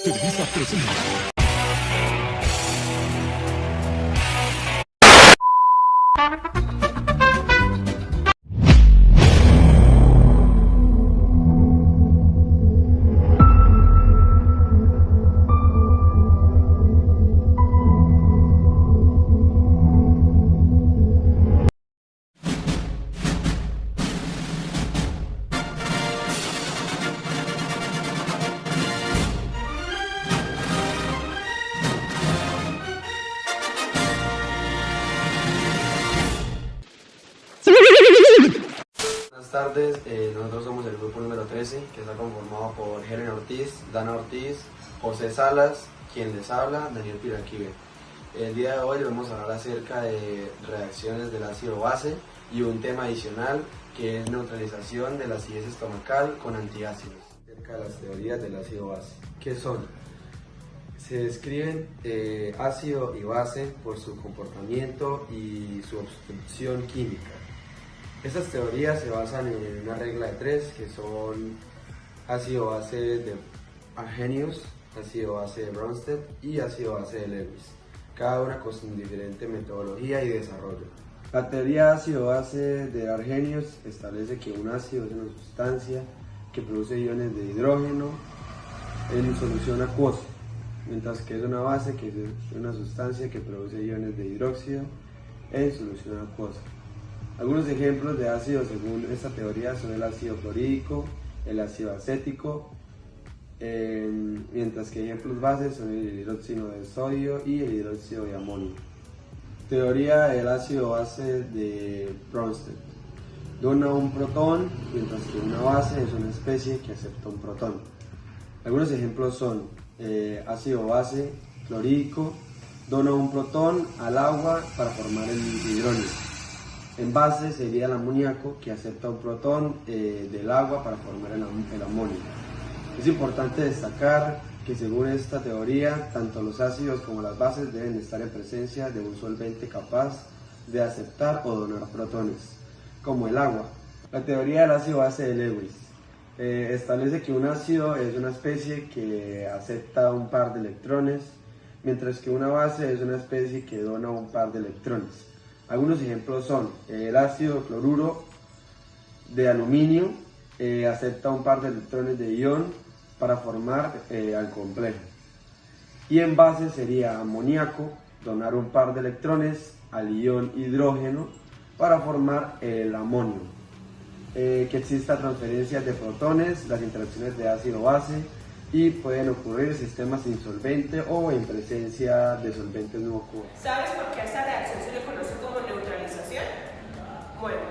Televisa presenta. Buenas tardes, nosotros somos el grupo número 13, que está conformado por Helen Ortiz, Dana Ortiz, José Salas, quien les habla, Daniel Piraquive. El día de hoy vamos a hablar acerca de reacciones del ácido base y un tema adicional que es neutralización de la acidez estomacal con antiácidos. Acerca de las teorías del ácido base. ¿Qué son? Se describen ácido y base por su comportamiento y su obstrucción química. Estas teorías se basan en una regla de tres, que son ácido base de Arrhenius, ácido base de Bronsted y ácido base de Lewis, cada una con su diferente metodología y desarrollo. La teoría ácido base de Arrhenius establece que un ácido es una sustancia que produce iones de hidrógeno en solución acuosa, mientras que es una base que es una sustancia que produce iones de hidróxido en solución acuosa. Algunos ejemplos de ácidos según esta teoría son el ácido clorhídrico, el ácido acético, mientras que ejemplos bases son el hidróxido de sodio y el hidróxido de amonio. Teoría del ácido base de Bronsted. Dona un protón, mientras que una base es una especie que acepta un protón. Algunos ejemplos son ácido base clorhídrico, dona un protón al agua para formar el hidrógeno. En base sería el amoníaco, que acepta un protón del agua para formar el amonio. Es importante destacar que según esta teoría, tanto los ácidos como las bases deben estar en presencia de un solvente capaz de aceptar o donar protones, como el agua. La teoría del ácido base de Lewis establece que un ácido es una especie que acepta un par de electrones, mientras que una base es una especie que dona un par de electrones. Algunos ejemplos son el ácido cloruro de aluminio, acepta un par de electrones de ion para formar al complejo. Y en base sería amoníaco, donar un par de electrones al ion hidrógeno para formar el amonio. Que exista transferencia de protones, las interacciones de ácido-base, y pueden ocurrir en sistemas sin solvente o en presencia de solventes no acuosos. ¿Sabes por qué a esta reacción se le conoce como neutralización? Bueno,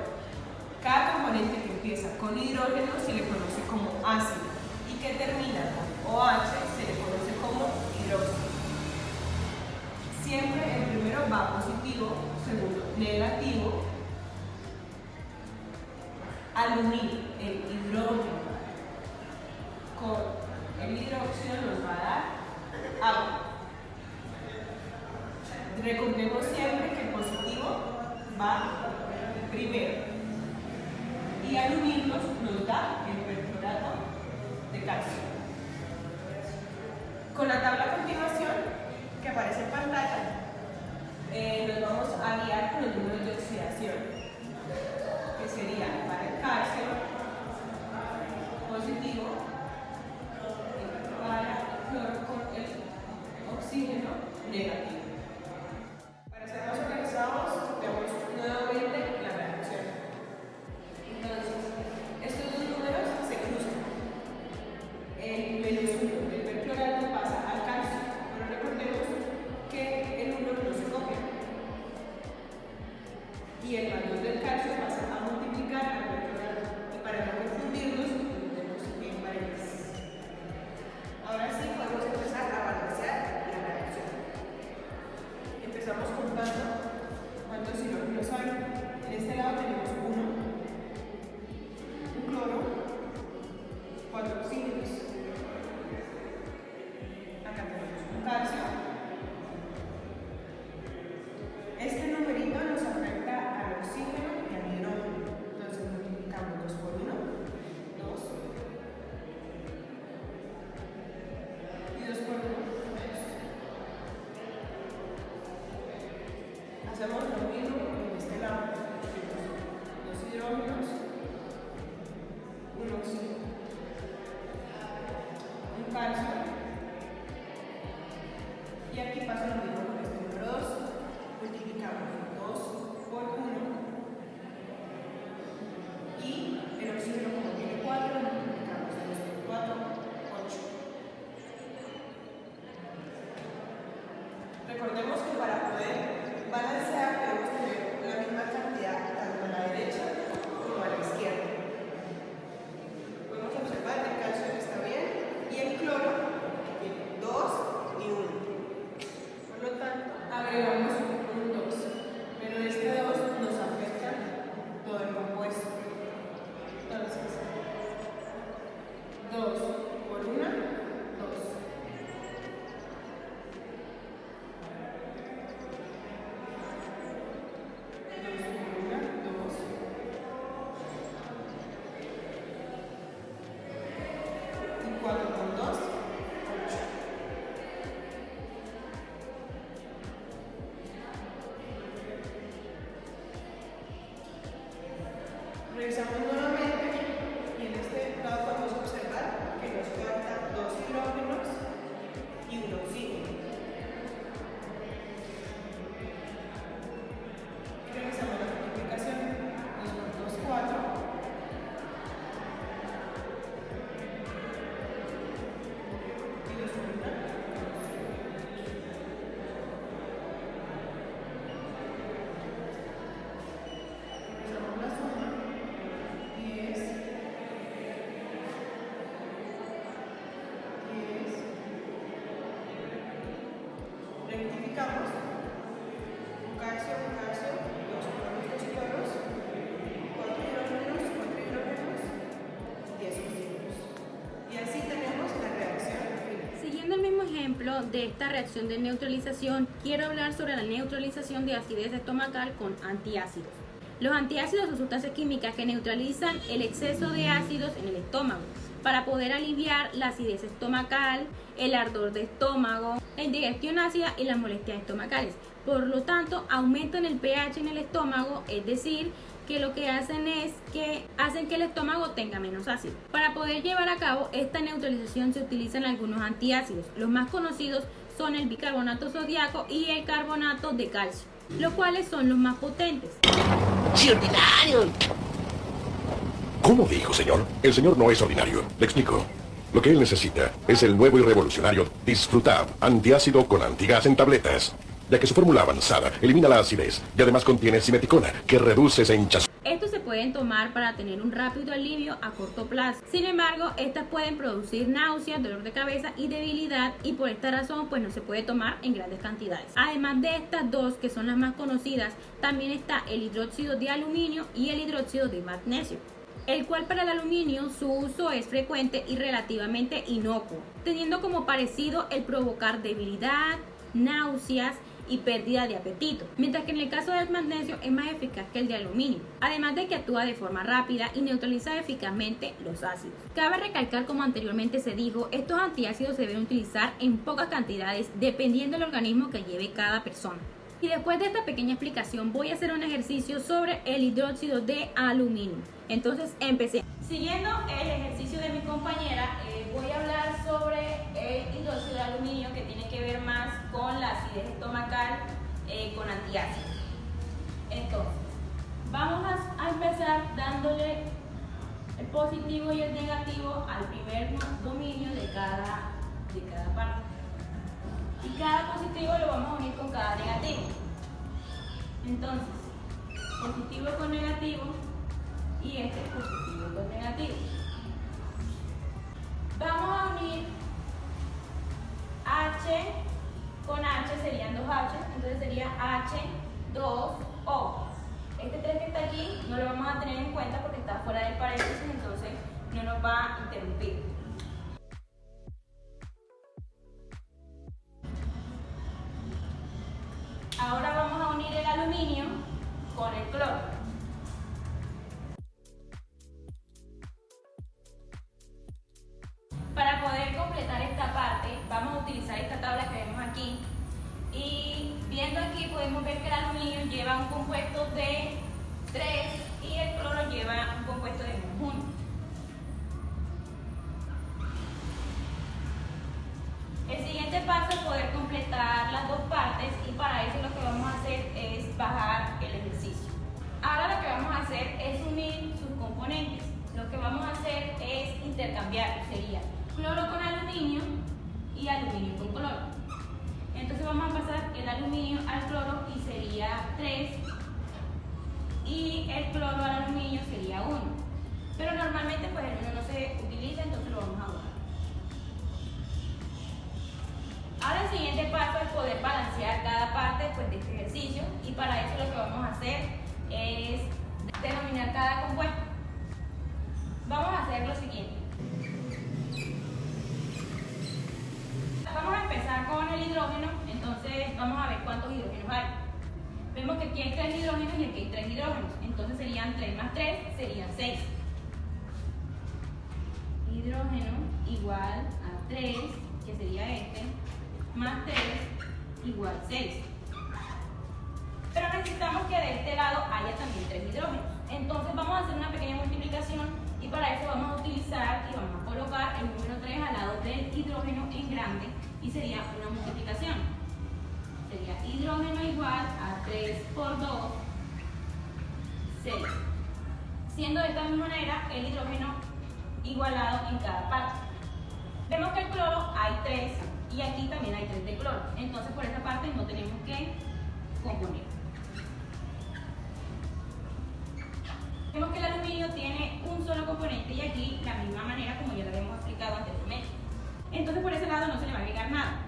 cada componente que empieza con hidrógeno se le conoce como ácido y que termina con OH se le conoce como hidróxido. Siempre el primero va positivo, segundo negativo. Al unir el hidrógeno con el hidróxido nos va a dar agua. Recordemos siempre que el positivo va primero y al unirnos nos da el perclorato de calcio. Con la tabla a continuación que aparece en pantalla nos vamos a guiar con los números de oxidación, que serían para el calcio positivo, para el oxígeno negativo. Para ser más organizados, vemos nuevamente la reacción. Entonces, estos dos números se cruzan. El -1 del perclorato pasa al calcio, pero recordemos que el 1 no se copia. Y el valor del calcio pasa a multiplicar al perclorato. Y para 2 por 1, 2. 2 por 1, 2. Y 4 por 2, 8. Revisamos nuevamente y en este lado podemos observar que nos faltan 2 hidrógenos y 1 oxígeno. Revisamos la multiplicación, nos faltan 4. Y 2 por 1, 2. Revisamos la suma. 10, 10, rectificamos, calcio, 2 cloros, 4 hidrógenos, 10 oxígenos. Y así tenemos la reacción final. Siguiendo el mismo ejemplo de esta reacción de neutralización, quiero hablar sobre la neutralización de acidez estomacal con antiácidos. Los antiácidos son sustancias químicas que neutralizan el exceso de ácidos en el estómago para poder aliviar la acidez estomacal, el ardor de estómago, la indigestión ácida y las molestias estomacales. Por lo tanto, aumentan el pH en el estómago, es decir, que lo que hacen es que hacen que el estómago tenga menos ácido. Para poder llevar a cabo esta neutralización se utilizan algunos antiácidos. Los más conocidos son el bicarbonato sodiaco y el carbonato de calcio, los cuales son los más potentes. ¡Sí, ordinario! ¿Cómo dijo, señor? El señor no es ordinario. Le explico. Lo que él necesita es el nuevo y revolucionario Disfrutab, antiácido con antigas en tabletas, ya que su fórmula avanzada elimina la acidez y además contiene simeticona, que reduce ese hinchazón. Estos se pueden tomar para tener un rápido alivio a corto plazo. Sin embargo, estas pueden producir náuseas, dolor de cabeza y debilidad, y por esta razón pues no se puede tomar en grandes cantidades. Además de estas dos, que son las más conocidas, también está el hidróxido de aluminio y el hidróxido de magnesio, el cual para el aluminio su uso es frecuente y relativamente inocuo, teniendo como parecido el provocar debilidad, náuseas y pérdida de apetito, mientras que en el caso del magnesio es más eficaz que el de aluminio, además de que actúa de forma rápida y neutraliza eficazmente los ácidos. Cabe recalcar, como anteriormente se dijo, estos antiácidos se deben utilizar en pocas cantidades dependiendo del organismo que lleve cada persona. Y después de esta pequeña explicación voy a hacer un ejercicio sobre el hidróxido de aluminio. Entonces empecé. Siguiendo el ejercicio de mi compañera, voy a hablar sobre el hidróxido de aluminio, que tiene que ver más con la acidez estomacal con antiácidos. Entonces, vamos a empezar dándole el positivo y el negativo al primer dominio de cada parte. Y cada positivo lo vamos a unir con cada negativo. Entonces, positivo con negativo y este positivo con negativo. Vamos a unir H con H, serían 2H, entonces sería H2O. Este 3 que está aquí no lo vamos a tener en cuenta porque está fuera del paréntesis, entonces no nos va a interrumpir. Ahora vamos a unir el aluminio con el cloro. Para poder completar esta parte, vamos a utilizar esta tabla que vemos aquí. Y viendo aquí podemos ver que el aluminio lleva un compuesto de 3 y el cloro lleva un compuesto de -1. El siguiente paso es poder completar las dos partes, y para eso lo que vamos a hacer es bajar el ejercicio. Ahora lo que vamos a hacer es unir sus componentes. Lo que vamos a hacer es intercambiar, sería cloro con aluminio y aluminio con cloro. Entonces vamos a pasar el aluminio al cloro y sería 3, y el cloro al aluminio sería 1. Pero normalmente pues el 1 no se utiliza, entonces lo vamos a borrar. Ahora el siguiente paso es poder balancear cada parte pues, de este ejercicio, y para eso lo que vamos a hacer es denominar cada compuesto. Vamos a hacer lo siguiente. porque aquí hay 3 hidrógenos y aquí hay 3 hidrógenos. Entonces serían 3 más 3, serían 6. Hidrógeno igual a 3, que sería este, más 3 igual 6. Pero necesitamos que de este lado haya también 3 hidrógenos. Entonces vamos a hacer una pequeña multiplicación y para eso vamos a utilizar y vamos a colocar el número 3 al lado del hidrógeno en grande y sería una multiplicación. Sería hidrógeno igual a 3 por 2, 6. Siendo de esta misma manera el hidrógeno igualado en cada parte. Vemos que el cloro hay 3 y aquí también hay 3 de cloro. Entonces por esta parte no tenemos que componer. Vemos que el aluminio tiene un solo componente y aquí la misma manera como ya lo habíamos explicado anteriormente. Entonces por ese lado no se le va a agregar nada.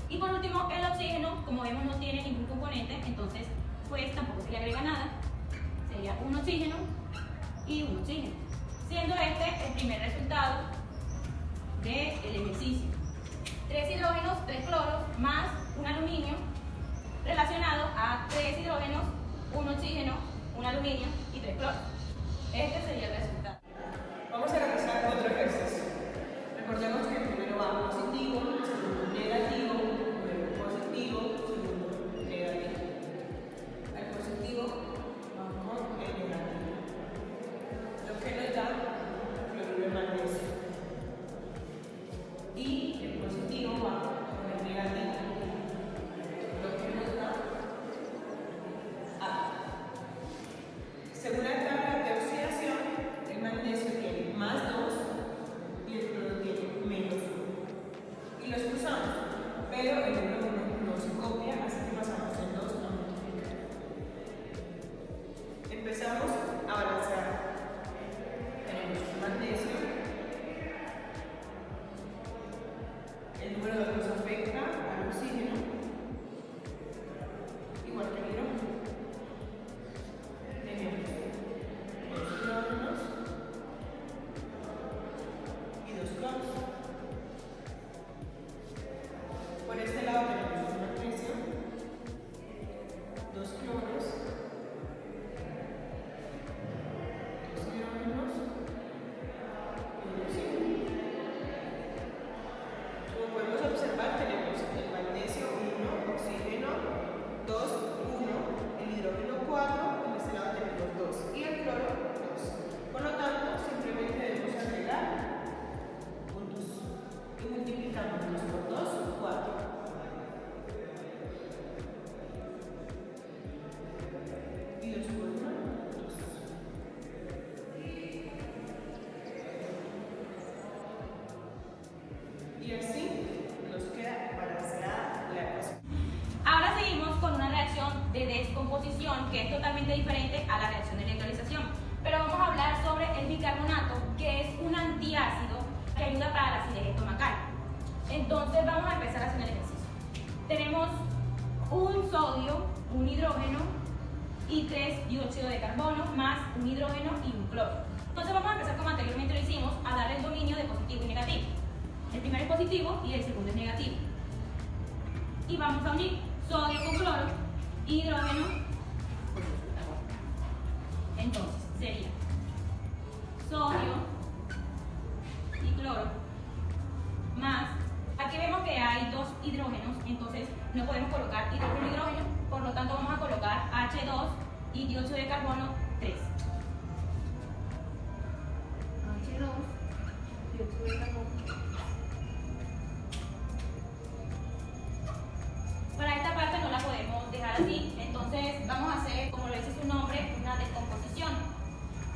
Y por último el oxígeno, como vemos no tiene ningún componente, entonces pues tampoco se le agrega nada. Sería un oxígeno y un oxígeno. Siendo este el primer resultado del ejercicio. 3 hidrógenos, 3 cloros más un aluminio relacionado a 3 hidrógenos, un oxígeno, un aluminio y 3 cloros. Este sería el resultado. Vamos a realizar otro ejercicio. Recordemos que el primero va positivo, el segundo negativo, luego positivo, segundo negativo. Al positivo vamos con el negativo, lo que nos da cloruro de magnesio. Y el positivo va con el negativo, lo que nos da A. Según la tabla de oxidación, el magnesio tiene más 2 y el cloro tiene menos 1. Y los cruzamos, pero el número 1 no se copia, así que pasamos el 2 a multiplicar. Empezamos a balancear. Tenemos el magnesio. El número 2 nos afecta al oxígeno, igual que el hidrógeno. Tenemos 2 hidrógenos y 2 cloros. Por este lado tenemos un magnesio, 2 cloros, 2 hidrógenos y un oxígeno. Como podemos observar, tenemos el magnesio 1, oxígeno 2, 1, el hidrógeno 4, en este lado tenemos 2 y el cloro 2. Por lo tanto, simplemente debemos agregar un 2 y multiplicamos 2 por 2, 4. Y 2 por 1, 2. Y así nos queda balanceada la ecuación. Ahora seguimos con una reacción de descomposición que es totalmente diferente a la reacción de neutralización. Pero vamos a hablar sobre el bicarbonato, que es un antiácido que ayuda para la acidez estomacal. Entonces vamos a empezar haciendo el ejercicio. Tenemos un sodio, un hidrógeno y 3 dióxido de carbono más un hidrógeno y un cloro. Entonces vamos a empezar como anteriormente lo hicimos, a dar el dominio de positivo y negativo. El primero es positivo y el segundo es negativo. Y vamos a unir sodio con cloro y hidrógeno. Entonces sería sodio y cloro más, aquí vemos que hay 2 hidrógenos, entonces no podemos colocar hidrógeno y hidrógeno, por lo tanto vamos a colocar H2 y dióxido de carbono 3. H2, dióxido de carbono. Para esta parte no la podemos dejar así, entonces vamos a hacer, como lo dice su nombre, una descomposición.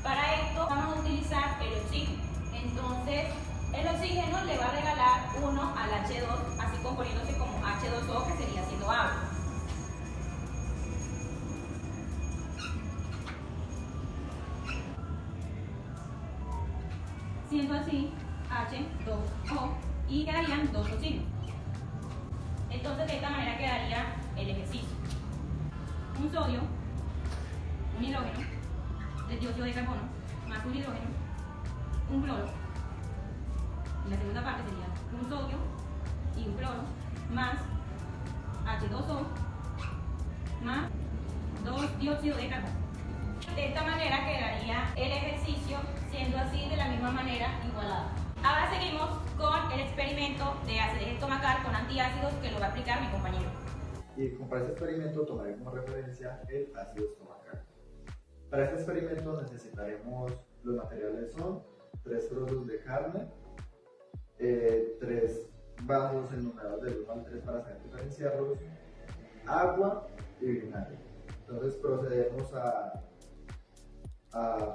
Para esto vamos a utilizar el oxígeno. Entonces el oxígeno le va a regalar 1 al H2, así componiéndose como H2O, que sería siendo agua. Siendo así H2O y quedarían 2 oxígenos. Entonces de esta manera quedaría el ejercicio. Un sodio, un hidrógeno, el dióxido de carbono, más un hidrógeno, un cloro. En la segunda parte sería un sodio y un cloro, más H2O más 2 dióxido de carbono. De esta manera quedaría el ejercicio siendo así de la misma manera igualado. Ahora seguimos con el experimento de acidez estomacal con antiácidos que lo va a explicar mi compañero. Y para este experimento tomaré como referencia el ácido estomacal. Para este experimento necesitaremos, los materiales son 3 trozos de carne, 3 vasos enumerados del 1 al 3 para saber diferenciarlos, agua y vinagre. Entonces procedemos a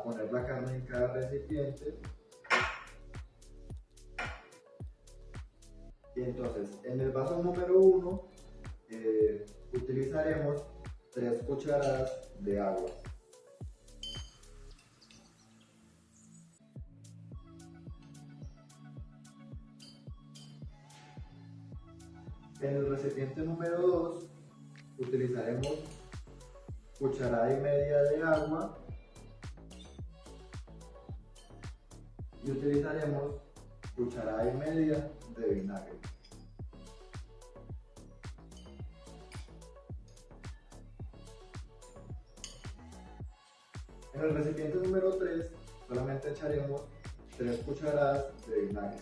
poner la carne en cada recipiente. Y entonces en el vaso número 1 utilizaremos 3 cucharadas de agua. En el recipiente número 2 utilizaremos cucharada y media de agua y utilizaremos cucharada y media de vinagre. En el recipiente número 3 solamente echaremos 3 cucharadas de vinagre.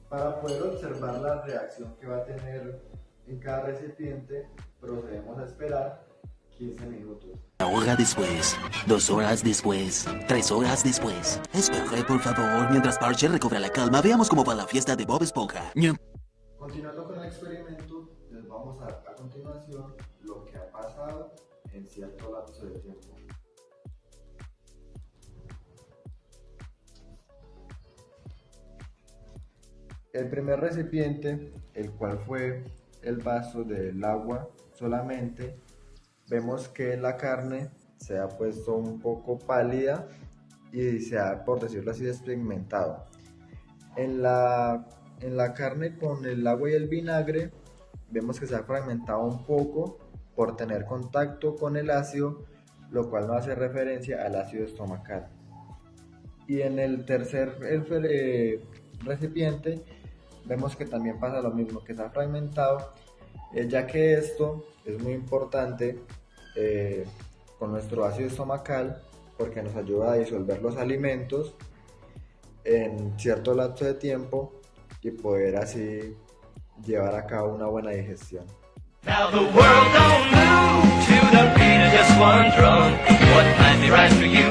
Para poder observar la reacción que va a tener en cada recipiente, procedemos a esperar 15 minutos. 1 hora después, 2 horas después, 3 horas después. Espere, por favor, mientras Parche recobra la calma, veamos cómo va la fiesta de Bob Esponja. Continuando con el experimento, les vamos a dar a continuación lo que ha pasado en cierto lapso de tiempo. El primer recipiente, el cual fue el vaso del agua solamente, vemos que la carne se ha puesto un poco pálida y se ha, por decirlo así, despigmentado. En la carne con el agua y el vinagre vemos que se ha fragmentado un poco por tener contacto con el ácido, lo cual nos hace referencia al ácido estomacal. Y en el tercer recipiente vemos que también pasa lo mismo, que se ha fragmentado, ya que esto es muy importante con nuestro ácido estomacal porque nos ayuda a disolver los alimentos en cierto lapso de tiempo y poder así llevar a cabo una buena digestión. Now the world don't move to the beat of just one drum. What might be right for you